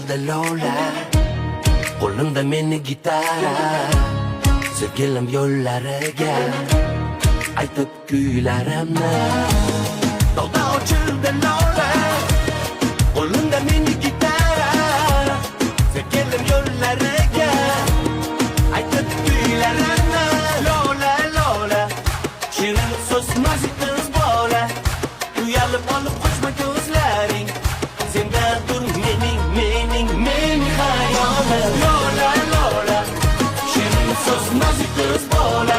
ochildi lola, qo'limda meni gitara, sevgilim yo'llariga aytib kuylarimni. Tog'da ochildi lola, qo'limda meni gitara, sevgilim yo'llariga aytib kuylarimni. Lola lola, shirin so'z nozik qiz bola, uyalib olib qochma ko'zlaring, sendadir mening hayolim. Lola lola, shirin so'z nozik qiz bola,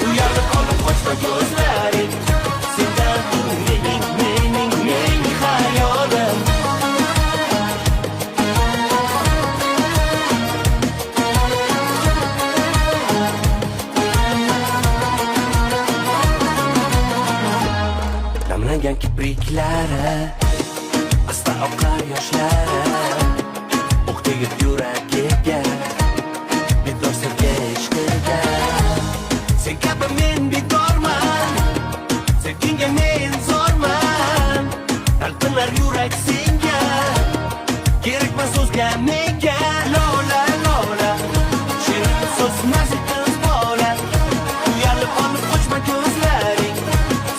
uyalib olib qochma ko'zlaring, sendadir mening hayolim. Namlangan kipriklari, asta oqar yoshlari, o'q tegib yuragiga, bedor sevgi ishqiga. Sen kabi men bedorman, sevgingga men zo'rman, talpinar yurak senga, kerakmas o'zga menga. Lola lola, shirin so'z nozik qiz bola, uyalib olib qochma ko'zlaring,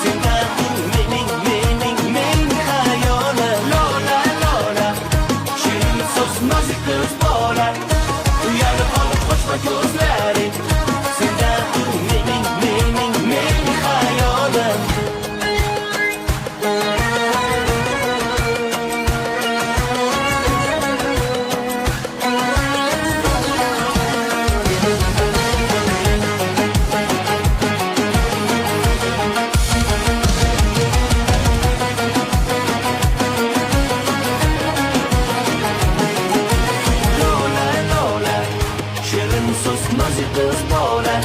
sendadir mening hayolim. Lola lola, shirin so'z nozik qiz bola, uyalib olib qochma ko'zlaring, sendadir mening hayolim. Lola lola, shirin so'z nozik qiz bola,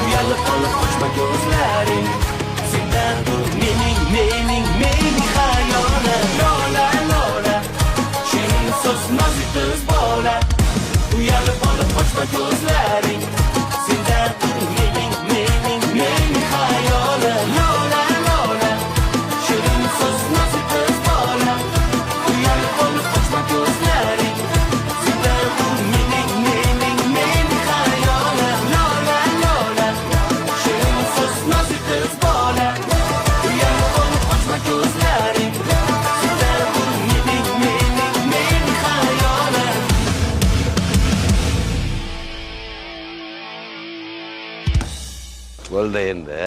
uyalib olib qochma ko'zlaring, sendadir mening hayolim. Lola lola, shirin so'z nozik qiz bola, uyalib olib qochma ko'zlaring, sendadir mening hayolim. Lola lola, shirin so'z nozik qiz bola, uyalib olib qochma ko'zlaring, sendadir mening hayolim. Lola lola, shirin so'z nozik qiz bola, uyalib olib qochma ko'zlaring, sendadir mening hayolim. Bo'ldi endi.